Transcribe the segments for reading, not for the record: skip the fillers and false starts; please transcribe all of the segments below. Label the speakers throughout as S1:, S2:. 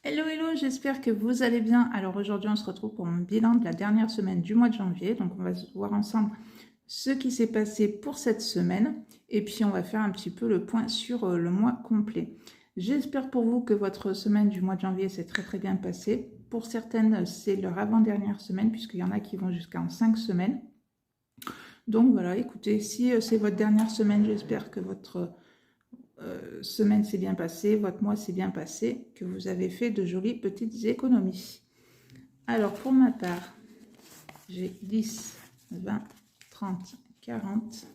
S1: Hello, hello, j'espère que vous allez bien. Alors aujourd'hui, on se retrouve pour mon bilan de la dernière semaine du mois de janvier. Donc on va voir ensemble ce qui s'est passé pour cette semaine. Et puis on va faire un petit peu le point sur le mois complet. J'espère pour vous que votre semaine du mois de janvier s'est très très bien passée. Pour certaines, c'est leur avant-dernière semaine, puisqu'il y en a qui vont jusqu'en 5 semaines. Donc voilà, écoutez, si c'est votre dernière semaine, j'espère que votre semaine s'est bien passée, votre mois s'est bien passé, que vous avez fait de jolies petites économies. Alors pour ma part, j'ai 10, 20, 30, 40,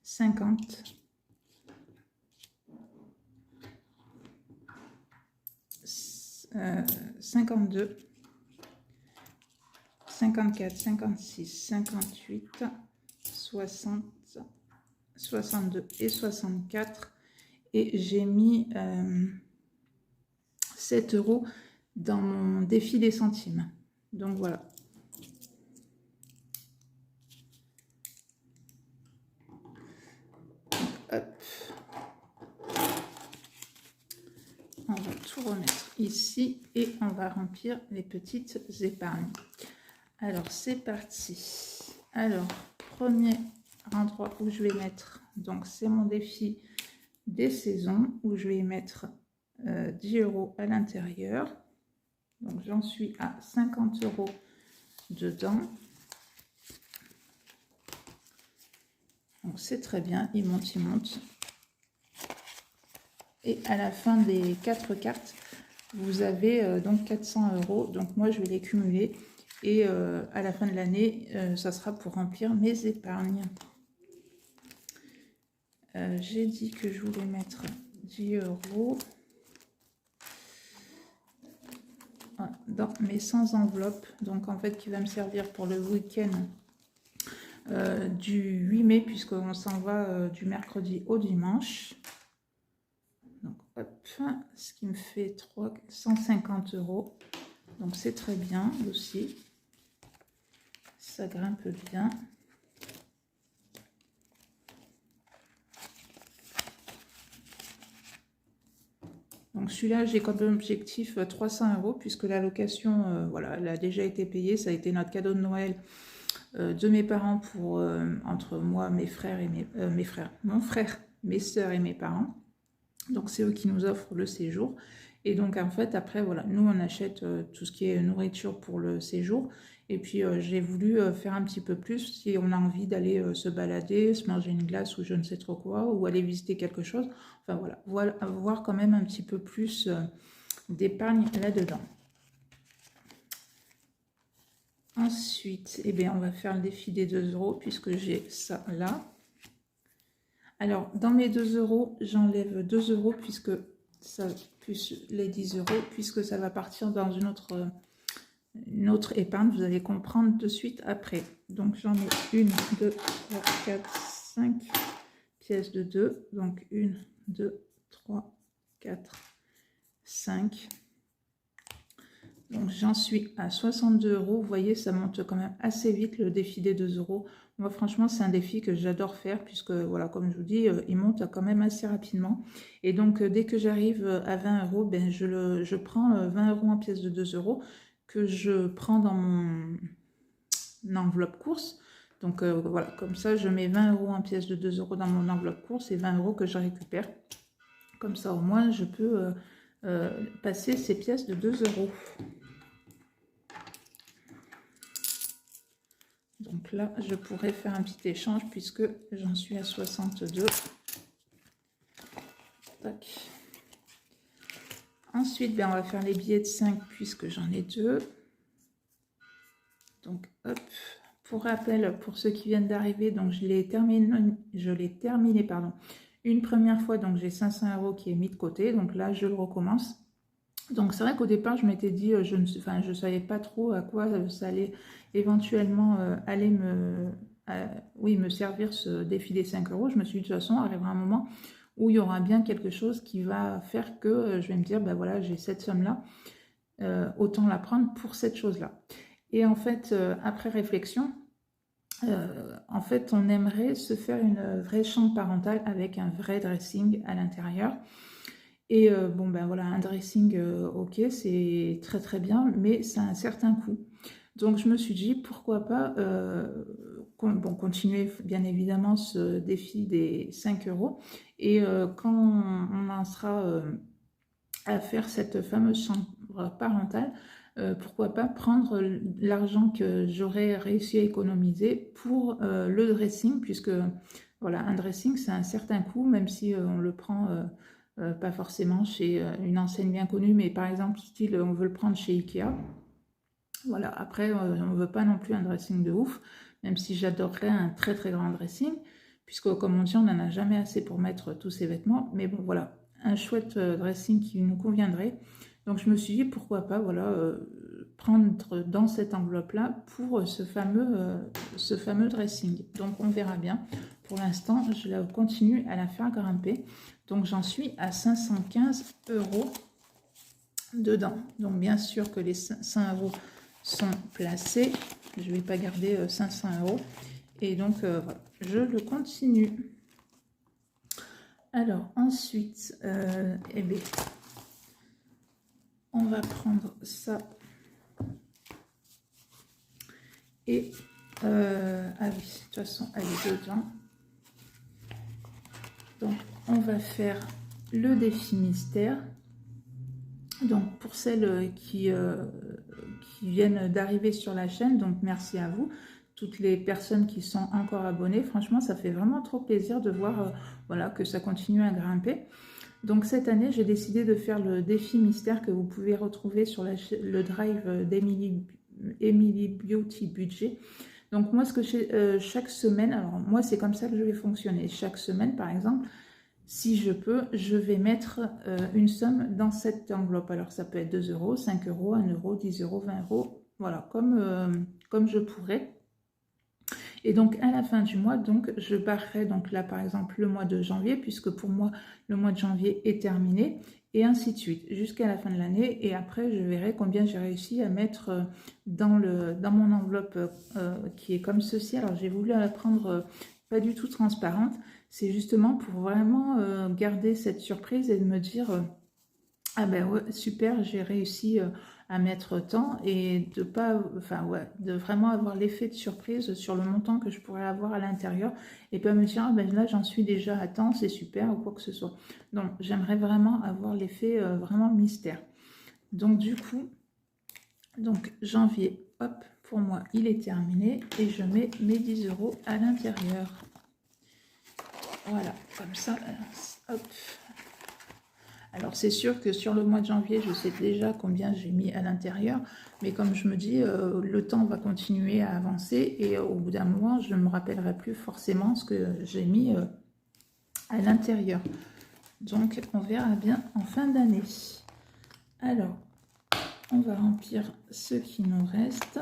S1: 50, 52, 54, 56, 58, 60, 62 et 64. Et j'ai mis 7 € dans mon défi des centimes. Donc voilà. Hop. On va tout remettre ici et on va remplir les petites épargnes. Alors c'est parti. Alors premier endroit où je vais mettre, donc c'est mon défi des saisons où je vais mettre 10 € à l'intérieur. Donc j'en suis à 50 € dedans. Donc c'est très bien, il monte, il monte. Et à la fin des 4 cartes, vous avez donc 400 €. Donc moi, je vais les cumuler. Et à la fin de l'année, ça sera pour remplir mes épargnes. J'ai dit que je voulais mettre 10 € dans mes 100 enveloppes. Donc en fait, qui va me servir pour le week-end du 8 mai, puisqu'on s'en va du mercredi au dimanche. Donc, hop, ce qui me fait 150 €. Donc, c'est très bien aussi. Ça grimpe bien. Donc, celui-là, j'ai comme objectif 300 €, puisque la location, voilà, elle a déjà été payée. Ça a été notre cadeau de Noël de mes parents pour, entre moi, mes frères et mon frère, mes sœurs et mes parents. Donc c'est eux qui nous offrent le séjour. Et donc en fait après voilà, nous on achète tout ce qui est nourriture pour le séjour. Et puis j'ai voulu faire un petit peu plus si on a envie d'aller se balader, se manger une glace ou je ne sais trop quoi, ou aller visiter quelque chose. Enfin voilà, avoir quand même un petit peu plus d'épargne là-dedans. Ensuite, eh bien, on va faire le défi des 2 € puisque j'ai ça là. Alors, dans mes 2 €, j'enlève 2 € puisque ça, plus les 10 €, puisque ça va partir dans une autre épargne. Vous allez comprendre de suite après. Donc, j'en mets 1, 2, 3, 4, 5 pièces de 2. Donc, 1, 2, 3, 4, 5. Donc, j'en suis à 62 €. Vous voyez, ça monte quand même assez vite le défi des 2 €. Moi, franchement, c'est un défi que j'adore faire puisque, voilà, comme je vous dis, il monte quand même assez rapidement. Et donc, dès que j'arrive à 20 €, ben, je prends 20 € en pièces de 2 € que je prends dans mon enveloppe course. Donc, voilà, comme ça, je mets 20 € en pièces de 2 € dans mon enveloppe course et 20 € que je récupère. Comme ça, au moins, je peux passer ces pièces de 2 €. Donc là, je pourrais faire un petit échange puisque j'en suis à 62. Tac. Ensuite, ben, on va faire les billets de 5 puisque j'en ai 2. Donc, hop. Pour rappel, pour ceux qui viennent d'arriver, donc je l'ai terminé, pardon, une première fois. Donc, j'ai 500 € qui est mis de côté. Donc là, je le recommence. Donc c'est vrai qu'au départ, je m'étais dit, je ne savais pas trop à quoi ça allait éventuellement aller me servir ce défi des 5 €. Je me suis dit, de toute façon, arrivera un moment où il y aura bien quelque chose qui va faire que je vais me dire, ben voilà, j'ai cette somme-là, autant la prendre pour cette chose-là. Et en fait, après réflexion, en fait, on aimerait se faire une vraie chambre parentale avec un vrai dressing à l'intérieur. Et bon, ben voilà, un dressing, ok, c'est très très bien, mais ça a un certain coût. Donc je me suis dit, pourquoi pas bon, continuer bien évidemment ce défi des 5 euros. Et quand on en sera à faire cette fameuse chambre parentale, pourquoi pas prendre l'argent que j'aurais réussi à économiser pour le dressing, puisque voilà, un dressing c'est un certain coût, même si on le prend pas forcément chez une enseigne bien connue, mais par exemple, style on veut le prendre chez Ikea. Voilà, après on ne veut pas non plus un dressing de ouf, même si j'adorerais un très très grand dressing, puisque comme on dit, on n'en a jamais assez pour mettre tous ces vêtements, mais bon voilà, un chouette dressing qui nous conviendrait. Donc je me suis dit pourquoi pas voilà, prendre dans cette enveloppe-là pour ce fameux dressing. Donc on verra bien. Pour l'instant, je continue à la faire grimper. Donc j'en suis à 515 euros dedans. Donc bien sûr que les 100 euros sont placés. Je ne vais pas garder 500 euros. Et donc voilà, je le continue. Alors ensuite, eh bien, on va prendre ça. Et ah oui, de toute façon, elle est dedans. Donc on va faire le défi mystère. Donc pour celles qui viennent d'arriver sur la chaîne, donc merci à vous, toutes les personnes qui sont encore abonnées, franchement ça fait vraiment trop plaisir de voir voilà, que ça continue à grimper. Donc cette année j'ai décidé de faire le défi mystère que vous pouvez retrouver sur le drive d'Emily Beauty Budget. Donc moi ce que chaque semaine, alors moi c'est comme ça que je vais fonctionner, chaque semaine par exemple, si je peux, je vais mettre une somme dans cette enveloppe. Alors ça peut être 2 euros, 5 euros, 1 euro, 10 euros, 20 euros, voilà, comme je pourrais. Et donc à la fin du mois, donc je barrerai donc là par exemple le mois de janvier, puisque pour moi le mois de janvier est terminé, et ainsi de suite, jusqu'à la fin de l'année. Et après je verrai combien j'ai réussi à mettre dans mon enveloppe qui est comme ceci. Alors j'ai voulu la prendre pas du tout transparente. C'est justement pour vraiment garder cette surprise et de me dire ah ben ouais, super, j'ai réussi à mettre tant, et de pas, enfin ouais, de vraiment avoir l'effet de surprise sur le montant que je pourrais avoir à l'intérieur, et pas me dire ah ben là j'en suis déjà à tant, c'est super ou quoi que ce soit. Donc j'aimerais vraiment avoir l'effet vraiment mystère. Donc du coup, donc janvier, hop, pour moi il est terminé, et je mets mes 10 euros à l'intérieur. Voilà, comme ça, hop. Alors c'est sûr que sur le mois de janvier, je sais déjà combien j'ai mis à l'intérieur, mais comme je me dis, le temps va continuer à avancer, et au bout d'un moment, je ne me rappellerai plus forcément ce que j'ai mis à l'intérieur. Donc on verra bien en fin d'année. Alors, on va remplir ce qui nous reste.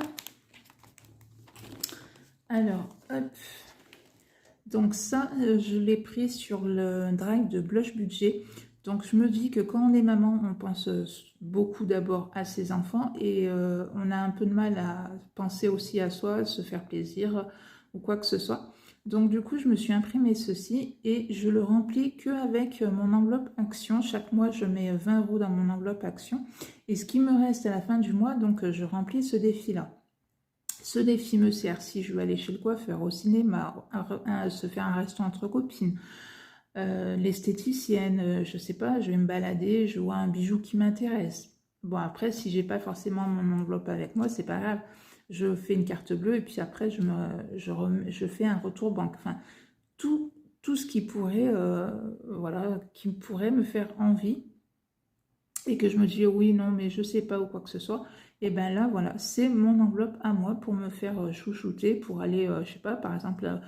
S1: Alors, hop. Donc ça, je l'ai pris sur le drive de Blush Budget. Donc je me dis que quand on est maman, on pense beaucoup d'abord à ses enfants, et on a un peu de mal à penser aussi à soi, se faire plaisir ou quoi que ce soit. Donc du coup, je me suis imprimé ceci, et je le remplis qu'avec mon enveloppe action. Chaque mois, je mets 20 euros dans mon enveloppe action. Et ce qui me reste à la fin du mois, donc je remplis ce défi-là. Ce défi me sert si je veux aller chez le coiffeur, au cinéma, se faire un resto entre copines, l'esthéticienne, je sais pas, je vais me balader, je vois un bijou qui m'intéresse. Bon, après, si j'ai pas forcément mon enveloppe avec moi, c'est pas grave. Je fais une carte bleue, et puis après, je fais un retour banque. Enfin, tout ce qui pourrait, voilà, qui pourrait me faire envie, et que je me dis oui, non, mais je sais pas ou quoi que ce soit, et ben là, voilà, c'est mon enveloppe à moi pour me faire chouchouter, pour aller, je sais pas, par exemple,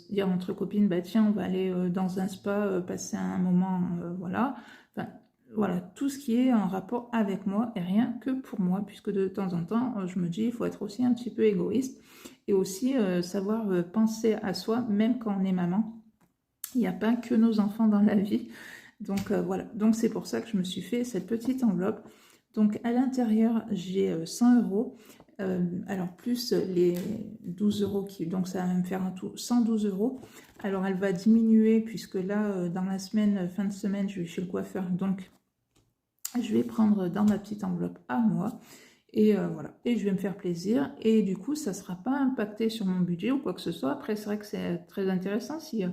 S1: dire entre copines, bah tiens, on va aller dans un spa, passer un moment, voilà. Enfin, voilà, tout ce qui est en rapport avec moi, et rien que pour moi, puisque de temps en temps, je me dis, il faut être aussi un petit peu égoïste, et aussi savoir penser à soi, même quand on est maman. Il n'y a pas que nos enfants dans la vie. Donc voilà, donc c'est pour ça que je me suis fait cette petite enveloppe. Donc à l'intérieur, j'ai 100 euros. alors plus les 12 euros, donc ça va me faire un tout 112 euros. Alors elle va diminuer puisque là, dans la semaine, fin de semaine, je vais chez le coiffeur. Donc je vais prendre dans ma petite enveloppe à moi. Et voilà, et je vais me faire plaisir. Et du coup, ça ne sera pas impacté sur mon budget ou quoi que ce soit. Après, c'est vrai que c'est très intéressant si,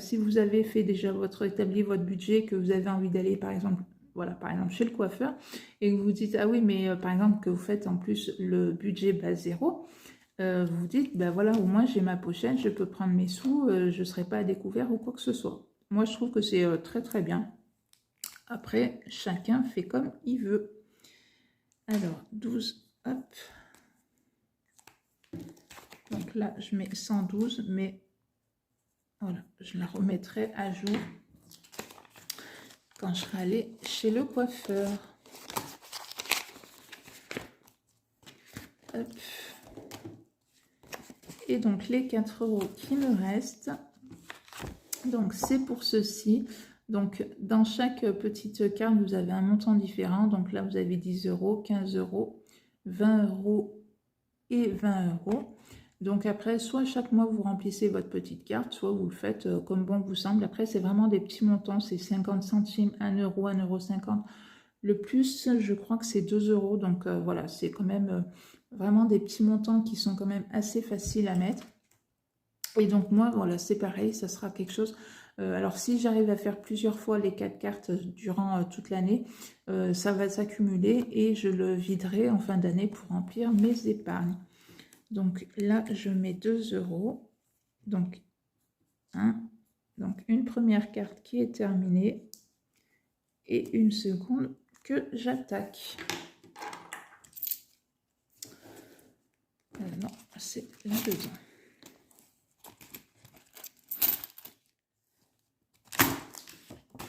S1: si vous avez fait déjà établi votre budget, que vous avez envie d'aller, par exemple, voilà, par exemple chez le coiffeur, et que vous dites, ah oui, mais par exemple, que vous faites en plus le budget base zéro, vous vous dites, ben voilà, au moins j'ai ma pochette, je peux prendre mes sous, je ne serai pas à découvert ou quoi que ce soit. Moi, je trouve que c'est très très bien. Après, chacun fait comme il veut. Alors, 12, hop. Donc là, je mets 112, mais voilà, je la remettrai à jour quand je serai allée chez le coiffeur. Hop. Et donc, les 4 euros qui me restent, donc c'est pour ceci. Donc, dans chaque petite carte, vous avez un montant différent. Donc là, vous avez 10 euros, 15 euros, 20 euros et 20 euros. Donc après, soit chaque mois, vous remplissez votre petite carte, soit vous le faites comme bon vous semble. Après, c'est vraiment des petits montants, c'est 50 centimes, 1 euro, 1,50 €. Le plus, je crois que c'est 2 euros. Donc voilà, c'est quand même vraiment des petits montants qui sont quand même assez faciles à mettre. Et donc moi, voilà, c'est pareil, ça sera quelque chose. Alors si j'arrive à faire plusieurs fois les 4 cartes durant toute l'année, ça va s'accumuler et je le viderai en fin d'année pour remplir mes épargnes. Donc là, je mets 2 euros. Donc, donc une première carte qui est terminée et une seconde que j'attaque. Non, c'est là-dedans.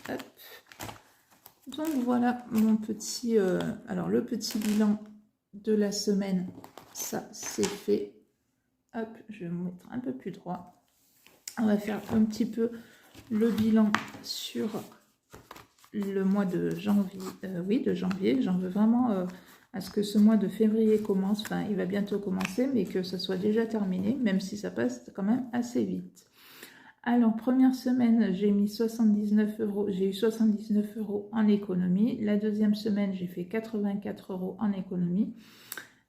S1: Hop. Donc voilà mon petit... alors le petit bilan de la semaine, ça c'est fait. Hop, je vais me mettre un peu plus droit. On va faire un petit peu le bilan sur le mois de janvier. Oui, de janvier. J'en veux vraiment à ce que ce mois de février commence. Enfin, il va bientôt commencer, mais que ça soit déjà terminé, même si ça passe quand même assez vite. Alors, première semaine, j'ai mis 79 euros. J'ai eu 79 euros en économie. La deuxième semaine, j'ai fait 84 euros en économie.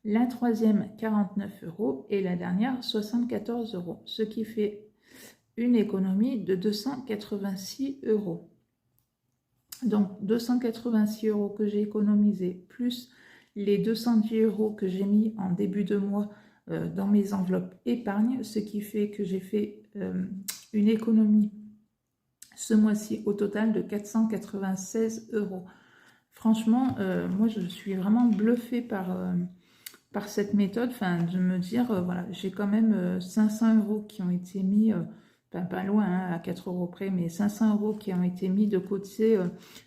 S1: La troisième, 49 euros. Et la dernière, 74 euros. Ce qui fait une économie de 286 euros. Donc, 286 euros que j'ai économisé, plus les 210 euros que j'ai mis en début de mois dans mes enveloppes épargne, ce qui fait que j'ai fait une économie ce mois-ci au total de 496 euros. Franchement, moi, je suis vraiment bluffée par cette méthode, enfin, de me dire, voilà, j'ai quand même 500 euros qui ont été mis, pas loin, hein, à 4 euros près, mais 500 euros qui ont été mis de côté,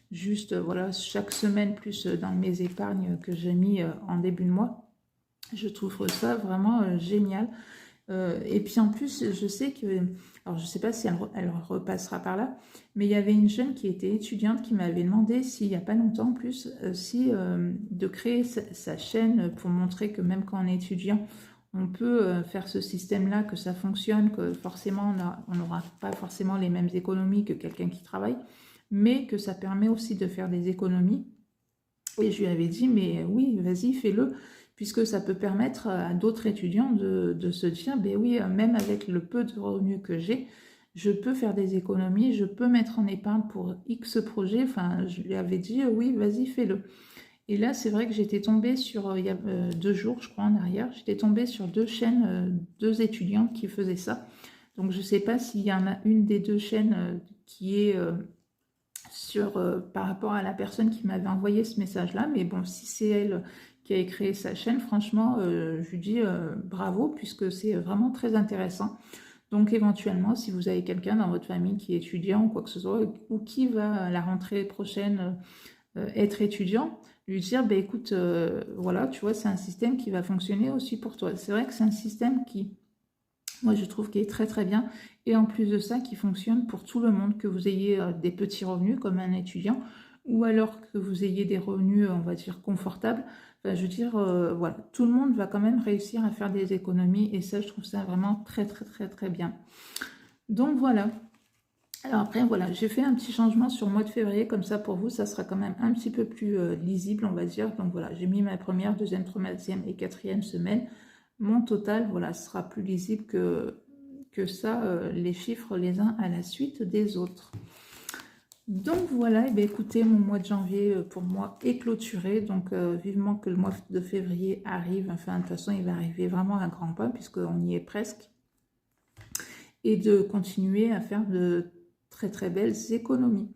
S1: juste, voilà, chaque semaine, plus dans mes épargnes que j'ai mis en début de mois. Je trouve ça vraiment génial. Et puis en plus, je sais que, alors je ne sais pas si elle repassera par là, mais il y avait une jeune qui était étudiante qui m'avait demandé, s'il n'y a pas longtemps en plus, de créer sa chaîne pour montrer que même quand on est étudiant, on peut faire ce système-là, que ça fonctionne, que forcément on n'aura pas forcément les mêmes économies que quelqu'un qui travaille, mais que ça permet aussi de faire des économies. Et je lui avais dit, mais oui, vas-y, fais-le, puisque ça peut permettre à d'autres étudiants de se dire, ben oui, même avec le peu de revenus que j'ai, je peux faire des économies, je peux mettre en épargne pour X projet. Enfin, je lui avais dit, oui, vas-y, fais-le. Et là, c'est vrai que j'étais tombée sur, il y a 2 jours, je crois, en arrière, j'étais tombée sur 2 chaînes, 2 étudiantes qui faisaient ça. Donc, je ne sais pas s'il y en a une des 2 chaînes qui est... par rapport à la personne qui m'avait envoyé ce message-là. Mais bon, si c'est elle qui a créé sa chaîne, franchement, je lui dis bravo, puisque c'est vraiment très intéressant. Donc éventuellement, si vous avez quelqu'un dans votre famille qui est étudiant ou quoi que ce soit, ou qui va à la rentrée prochaine être étudiant, lui dire, bah, écoute, voilà, tu vois, c'est un système qui va fonctionner aussi pour toi. C'est vrai que c'est un système qui... Moi, je trouve qu'il est très très bien. Et en plus de ça, qui fonctionne pour tout le monde, que vous ayez des petits revenus comme un étudiant ou alors que vous ayez des revenus, on va dire, confortables. Enfin, je veux dire, voilà, tout le monde va quand même réussir à faire des économies et ça, je trouve ça vraiment très, très, très, très bien. Donc voilà. Alors après, voilà, j'ai fait un petit changement sur le mois de février, comme ça pour vous, ça sera quand même un petit peu plus lisible, on va dire. Donc voilà, j'ai mis ma première, deuxième, troisième et quatrième semaine. Mon total, voilà, sera plus lisible que ça, les chiffres les uns à la suite des autres. Donc voilà, et bien écoutez, mon mois de janvier pour moi est clôturé, donc vivement que le mois de février arrive, enfin de toute façon il va arriver vraiment à grands pas puisqu'on y est presque, et de continuer à faire de très très belles économies.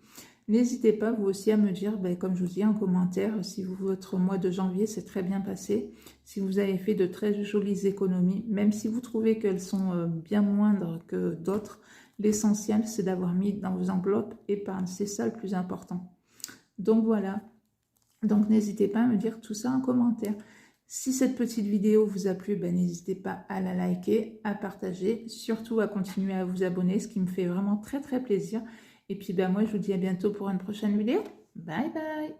S1: N'hésitez pas vous aussi à me dire, ben, comme je vous dis en commentaire, si votre mois de janvier s'est très bien passé, si vous avez fait de très jolies économies, même si vous trouvez qu'elles sont bien moindres que d'autres, l'essentiel c'est d'avoir mis dans vos enveloppes épargne, c'est ça le plus important. Donc voilà, donc n'hésitez pas à me dire tout ça en commentaire. Si cette petite vidéo vous a plu, ben, n'hésitez pas à la liker, à partager, surtout à continuer à vous abonner, ce qui me fait vraiment très très plaisir. Et puis ben, moi je vous dis à bientôt pour une prochaine vidéo. Bye bye!